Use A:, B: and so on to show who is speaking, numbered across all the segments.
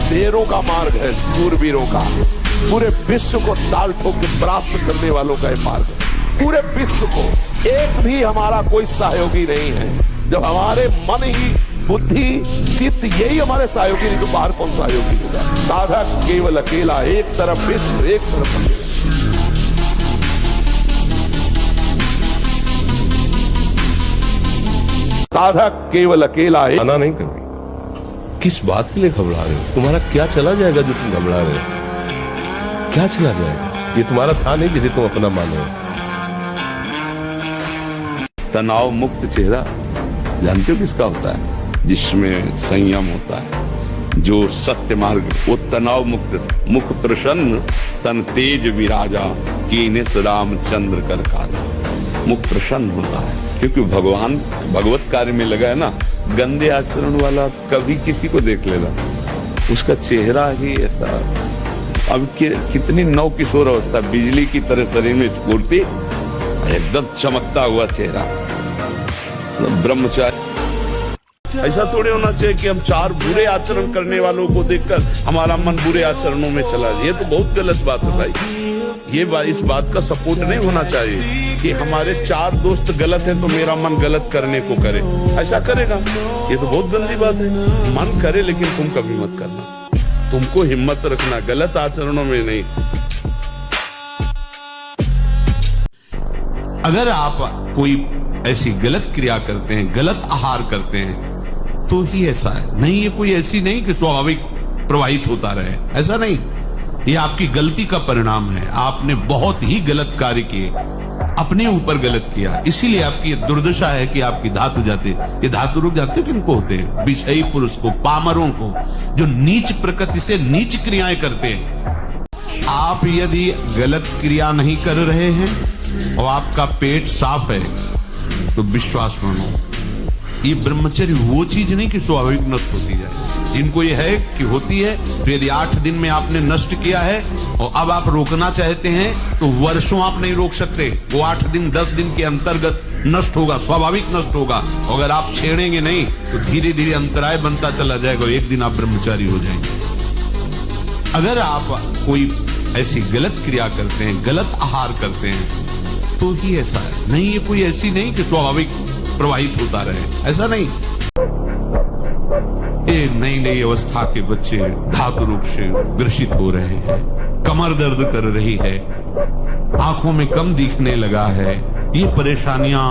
A: शेरों का मार्ग है, सूरवीरों का। पूरे विश्व को ताल ठोक के परास्त करने वालों का ये मार्ग है। पूरे विश्व को, एक भी हमारा कोई सहयोगी नहीं है। जब हमारे मन ही, बुद्धि, चित्त यही हमारे सहयोगी, नहीं तो बाहर कौन सहयोगी होगा। साधक केवल अकेला, एक तरफ विश्व, एक तरफ अकेला। साधक केवल अकेला,
B: आना नहीं कभी। किस बात के लिए घबरा रहे हो? तुम्हारा क्या चला जाएगा जो तुम घबरा रहे हो? क्या चला जाएगा? ये तुम्हारा था नहीं जिसे तुम अपना मानो।
C: तनाव मुक्त चेहरा जानते हो किसका होता है? जिसमें संयम होता है, जो सत्य मार्ग, वो तनाव मुक्त। मुख प्रसन्न तन तेज विराजा, कीने रामचंद्र कर काजा। मुख प्रसन्न होता है क्योंकि भगवान भगवत कार्य में लगा है ना। गंदे आचरण वाला कभी किसी को देख लेना, उसका चेहरा ही ऐसा। अब कितनी नव किशोर अवस्था, बिजली की तरह शरीर में स्फूर्ति, एकदम चमकता हुआ चेहरा। ब्रह्मचारी ऐसा थोड़ी होना चाहिए कि हम चार बुरे आचरण करने वालों को देखकर हमारा मन बुरे आचरणों में चला जाए। ये तो बहुत गलत बात है भाई। ये इस बात का सपोर्ट नहीं होना चाहिए कि हमारे चार दोस्त गलत हैं तो मेरा मन गलत करने को करे। ऐसा करेगा, ये तो बहुत गंदी बात है। मन करे लेकिन तुम कभी मत करना। तुमको हिम्मत रखना, गलत आचरणों में नहीं।
D: अगर आप कोई ऐसी गलत क्रिया करते हैं, गलत आहार करते हैं, तो ही ऐसा है। नहीं, ये कोई ऐसी नहीं कि स्वाभाविक प्रवाहित होता रहे, ऐसा नहीं। ये आपकी गलती का परिणाम है। आपने बहुत ही गलत कार्य किए, अपने ऊपर गलत किया, इसीलिए आपकी दुर्दशा है कि आपकी धातु जाते। ये धातु रुक जाते किनको होते हैं? विषयी पुरुष को, पामरों को, जो नीच प्रकृति से नीच क्रियाएं करते हैं। आप यदि गलत क्रिया नहीं कर रहे हैं और आपका पेट साफ है तो विश्वास मानो, ये ब्रह्मचर्य वो चीज नहीं कि स्वाभाविक नष्ट होती जाए। जिनको ये है कि होती है, तो यदि 8 दिन में आपने नष्ट किया है और अब आप रोकना चाहते हैं तो वर्षों आप नहीं रोक सकते। वो 8 दिन 10 दिन के अंतर्गत नष्ट होगा, स्वाभाविक नष्ट होगा। अगर आप छेड़ेंगे नहीं तो धीरे धीरे अंतराय बनता चला जाएगा, एक दिन आप ब्रह्मचारी हो जाएंगे। अगर आप कोई ऐसी गलत क्रिया करते हैं, गलत आहार करते हैं, तो ही ऐसा है। नहीं, ये कोई ऐसी नहीं कि स्वाभाविक प्रवाहित होता रहे, ऐसा नहीं। ये नई नई अवस्था के बच्चे धातु रोग से ग्रसित हो रहे हैं, कमर दर्द कर रही है, आंखों में कम दिखने लगा है, ये परेशानियां,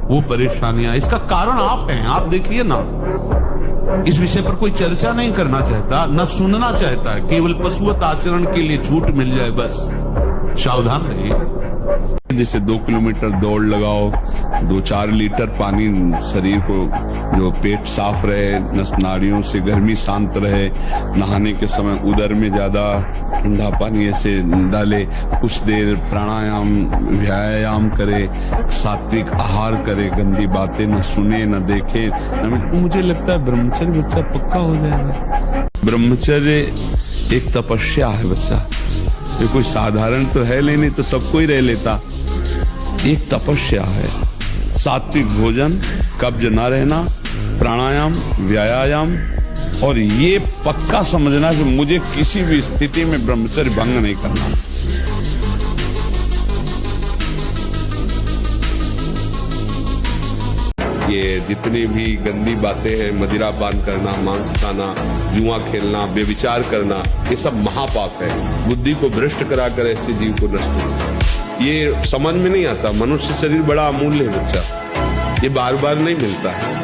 D: वो परेशानियां। इसका कारण आप हैं। आप देखिए ना, इस विषय पर कोई चर्चा नहीं करना चाहता, न सुनना चाहता है। केवल पशुवत आचरण के लिए छूट मिल जाए, बस। सावधान रहिए।
C: जैसे 2 किलोमीटर दौड़ लगाओ, 2-4 लीटर पानी शरीर को, जो पेट साफ रहे, नस नाड़ियों से गर्मी शांत रहे, नहाने के समय उदर में ज्यादा ठंडा पानी ऐसे डाले, कुछ देर प्राणायाम व्यायाम करे, सात्विक आहार करे, गंदी बातें न सुने न देखे न। मुझे लगता है ब्रह्मचर्य बच्चा पक्का हो जाएगा। ब्रह्मचर्य एक तपस्या है बच्चा, ये कोई साधारण तो है नहीं तो सबको ही रह लेता। एक तपस्या है। सात्विक भोजन, कब्ज न रहना, प्राणायाम व्यायाम, और ये पक्का समझना कि मुझे किसी भी स्थिति में ब्रह्मचर्य भंग नहीं करना। ये जितनी भी गंदी बातें हैं, मदिरा पान करना, मांस खाना, जुआ खेलना, बेविचार करना, ये सब महापाप है। बुद्धि को भ्रष्ट कराकर ऐसे जीव को नष्ट करना, ये समझ में नहीं आता। मनुष्य शरीर बड़ा अमूल्य है बच्चा, ये बार बार नहीं मिलता है।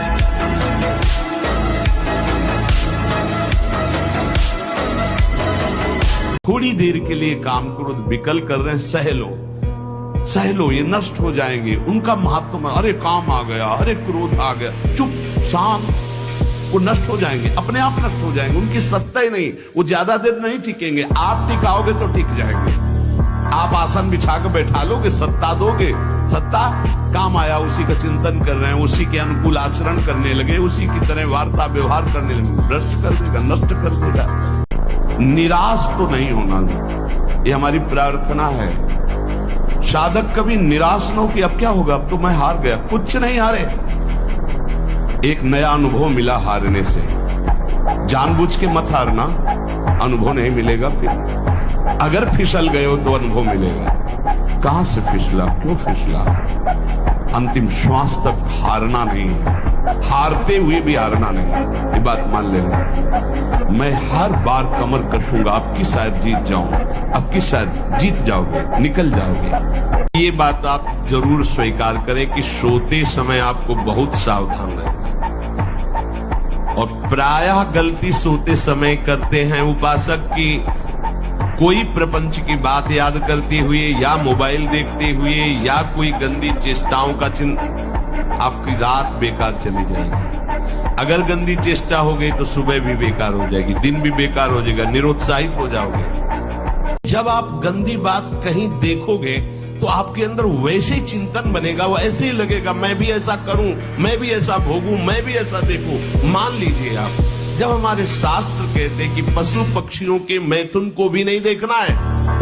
D: थोड़ी देर के लिए काम क्रोध विकल कर रहे हैं, सह लो, ये नष्ट हो जाएंगे। उनका महत्व, अरे काम आ गया, अरे क्रोध आ गया, चुप शांत, वो नष्ट हो जाएंगे, अपने आप नष्ट हो जाएंगे। उनकी सत्ता ही नहीं, वो ज्यादा देर नहीं टिकेंगे। आप टिकाओगे तो टिक जाएंगे। आप आसन बिछा कर बैठा लोगे, सत्ता दोगे, सत्ता काम आया, उसी का चिंतन कर रहे हैं, उसी के अनुकूल आचरण करने लगे, उसी की तरह वार्ता व्यवहार करने लगे, भ्रष्ट कर देगा, नष्ट कर देगा। निराश तो नहीं होना, ये हमारी प्रार्थना है। साधक कभी निराश न हो कि अब क्या होगा, अब तो मैं हार गया। कुछ नहीं हारे, एक नया अनुभव मिला हारने से। जानबूझ के मत हारना, अनुभव नहीं मिलेगा। फिर अगर फिसल गए हो तो अनुभव मिलेगा। कहां से फिसला, क्यों फिसला? अंतिम श्वास तक हारना नहीं है, हारते हुए भी हारना नहीं। ये बात मान लेना। मैं हर बार कमर कसूंगा, अब की शायद जीत जाऊं, अब की शायद जीत जाओगे, निकल जाओगे। ये बात आप जरूर स्वीकार करें कि सोते समय आपको बहुत सावधान रहना है। और प्रायः गलती सोते समय करते हैं उपासक की, कोई प्रपंच की बात याद करते हुए या मोबाइल देखते हुए या कोई गंदी चेष्टाओं का चिंतन, आपकी रात बेकार चली जाएगी। अगर गंदी चेष्टा हो गई तो सुबह भी बेकार हो जाएगी, दिन भी बेकार हो जाएगा, निरुत्साहित हो जाओगे। जब आप गंदी बात कहीं देखोगे तो आपके अंदर वैसे ही चिंतन बनेगा, वो ऐसे ही लगेगा मैं भी ऐसा करूं, मैं भी ऐसा भोगूं, मैं भी ऐसा देखूं। मान लीजिए आप, जब हमारे शास्त्र कहते हैं कि पशु पक्षियों के मैथुन को भी नहीं देखना है,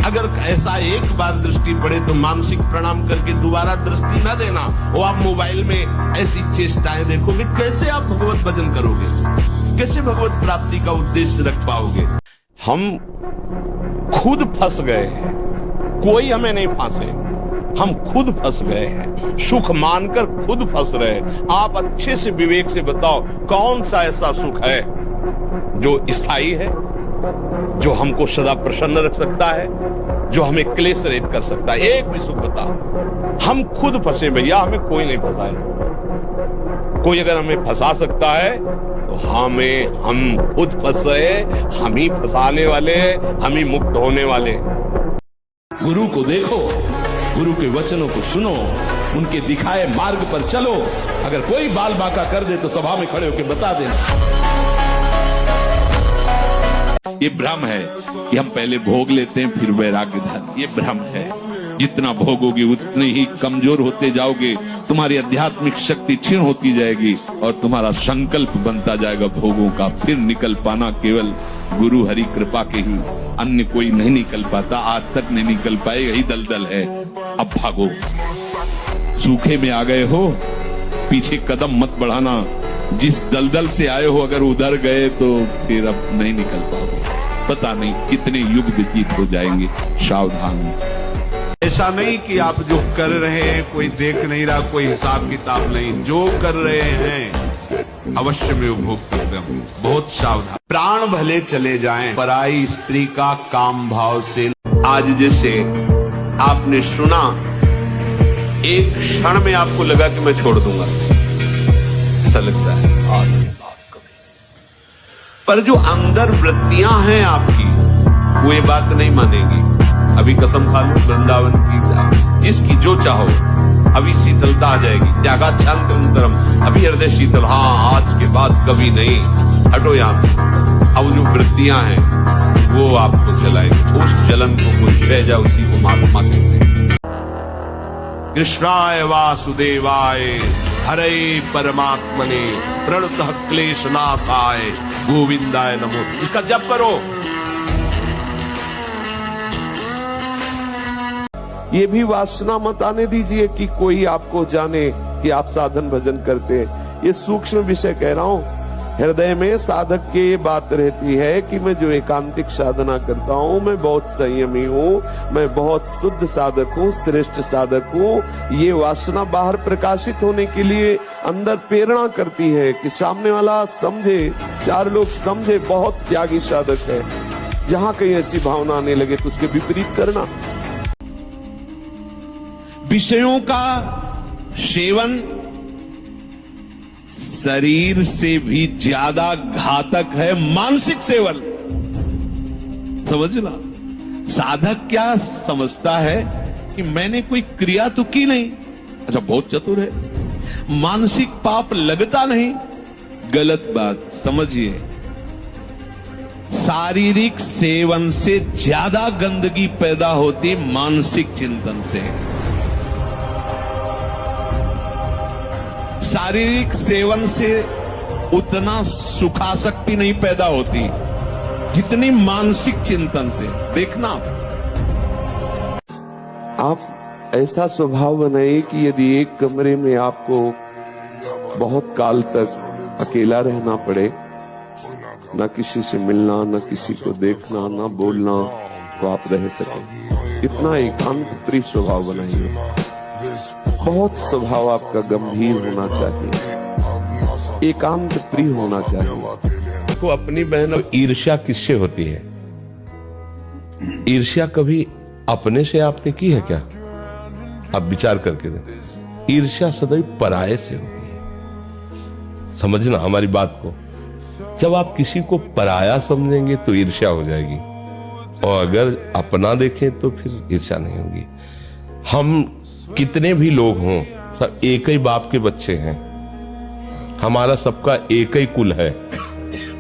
D: अगर ऐसा एक बार दृष्टि पड़े तो मानसिक प्रणाम करके दोबारा दृष्टि न देना। वो आप मोबाइल में ऐसी चेष्टाएं देखोगे, कैसे आप भगवत भजन करोगे, कैसे भगवत प्राप्ति का उद्देश्य रख पाओगे? हम खुद फंस गए हैं, कोई हमें नहीं फांसे, हम खुद फंस गए हैं, सुख मानकर खुद फंस रहे। आप अच्छे से विवेक से बताओ, कौन सा ऐसा सुख है जो स्थायी है, जो हमको सदा प्रसन्न रख सकता है, जो हमें क्लेश रहित कर सकता है? एक भी सुख बताओ। हम खुद फंसे भैया, हमें कोई नहीं फंसाए। कोई अगर हमें फंसा सकता है तो हम खुद फंसे, हम ही फंसाने वाले, हम ही मुक्त होने वाले। गुरु को देखो, गुरु के वचनों को सुनो, उनके दिखाए मार्ग पर चलो। अगर कोई बाल बांका कर दे तो सभा में खड़े होकर बता देना। ये भ्रम है कि हम पहले भोग लेते हैं फिर वैराग्य धन, ये भ्रम है। जितना भोगोगे उतने ही कमजोर होते जाओगे, तुम्हारी आध्यात्मिक शक्ति क्षीण होती जाएगी और तुम्हारा संकल्प बनता जाएगा भोगों का। फिर निकल पाना केवल गुरु हरि कृपा के ही, अन्य कोई नहीं निकल पाता, आज तक नहीं निकल पाए, यही दलदल है। अब भागो, सूखे में आ गए हो, पीछे कदम मत बढ़ाना। जिस दलदल से आए हो अगर उधर गए तो फिर अब नहीं निकल पाओगे। पता नहीं कितने युग व्यतीत हो जाएंगे, सावधान। ऐसा नहीं कि आप जो कर रहे हैं कोई देख नहीं रहा, कोई हिसाब किताब नहीं, जो कर रहे हैं अवश्य में उपभोग करते हैं। बहुत सावधान। प्राण भले चले जाएं, पराई स्त्री का काम भाव से। आज जैसे आपने सुना, एक क्षण में आपको लगा कि मैं छोड़ दूंगा, ऐसा लगता है आज कभी। पर जो अंदर वृत्तियां हैं आपकी, वो ये बात नहीं मानेगी। अभी कसम खा लो वृंदावन की, जिसकी जो चाहो, अभी शीतलता आ जाएगी। त्यागाच्छान्तरम, अभी हृदय शीतल। हाँ, आज के बाद कभी नहीं, हटो यहां से। अब जो वृत्तियां हैं वो आपको जलाएंगे। उस जलन को कोई शैजा, उसी को महात्मा कहते हैं। कृष्णाय वासुदेवाय हरे परमात्मने प्रणतः क्लेश नाशाय गोविंदाय नमो। इसका जप करो।
A: ये भी वासना मत आने दीजिए कि कोई आपको जाने कि आप साधन भजन करते हैं। ये सूक्ष्म विषय कह रहा हूं। हृदय में साधक की ये बात रहती है कि मैं जो एकांतिक साधना करता हूँ, मैं बहुत संयमी हूँ, मैं बहुत शुद्ध साधक हूँ, श्रेष्ठ साधक हूँ। ये वासना बाहर प्रकाशित होने के लिए अंदर प्रेरणा करती है कि सामने वाला समझे, चार लोग समझे बहुत त्यागी साधक है। जहां कहीं ऐसी भावना आने लगे तो उसके विपरीत करना।
C: विषयों का सेवन शरीर से भी ज्यादा घातक है मानसिक सेवन। समझना, साधक क्या समझता है कि मैंने कोई क्रिया तो की नहीं, अच्छा बहुत चतुर है, मानसिक पाप लगता नहीं। गलत बात समझिए। शारीरिक सेवन से ज्यादा गंदगी पैदा होती मानसिक चिंतन से। शारीरिक सेवन से उतना सुखासक्ति नहीं पैदा होती जितनी मानसिक चिंतन से। देखना,
A: आप ऐसा स्वभाव बनाइए कि यदि एक कमरे में आपको बहुत काल तक अकेला रहना पड़े, ना किसी से मिलना, ना किसी को देखना, ना बोलना, तो आप रह सकें। इतना एकांत प्रिय स्वभाव बनाइए। बहुत स्वभाव आपका गंभीर होना चाहिए, एकांत प्रिय होना चाहिए।
B: को अपनी बहन ईर्ष्या किससे होती है? ईर्ष्या कभी अपने से आपने की है क्या? आप विचार करके दें। ईर्ष्या सदैव पराये से होती है। समझना हमारी बात को। जब आप किसी को पराया समझेंगे तो ईर्ष्या हो जाएगी, और अगर अपना देखें तो फिर ईर्ष्या नहीं होगी। हम कितने भी लोग हों, सब एक ही बाप के बच्चे हैं। हमारा सबका एक ही कुल है।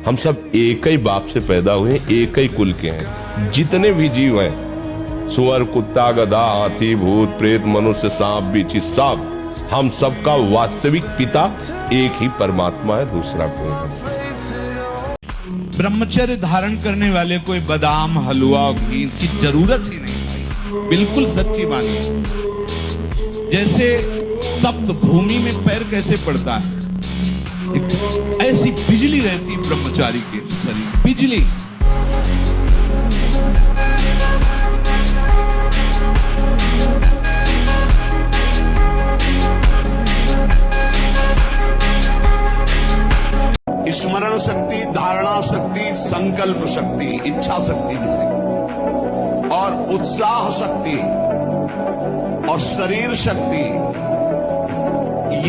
B: हम सब एक ही बाप से पैदा हुए, एक ही कुल के हैं। जितने भी जीव हैं, सुअर, कुत्ता, गधा, हाथी, भूत, प्रेत, मनुष्य, सांप, बिच्छू, सब, हम सबका वास्तविक पिता एक ही परमात्मा है, दूसरा कोई नहीं।
D: ब्रह्मचर्य धारण करने वाले कोई बादाम, हलवा, घी की जरूरत ही नहीं भाई। बिल्कुल सच्ची बात है। जैसे तप्त भूमि में पैर कैसे पड़ता है, ऐसी बिजली रहती ब्रह्मचारी के शरीर, बिजली। स्मरण शक्ति, धारणा शक्ति, संकल्प शक्ति, इच्छा शक्ति और उत्साह शक्ति और शरीर शक्ति,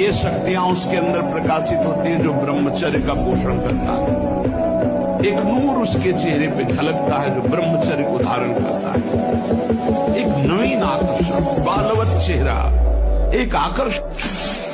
D: ये शक्तियां उसके अंदर प्रकाशित होती हैं जो ब्रह्मचर्य का पोषण करता है। एक नूर उसके चेहरे पे झलकता है जो ब्रह्मचर्य को धारण करता है। एक नवीन आकर्षण, बालवत चेहरा, एक आकर्षण।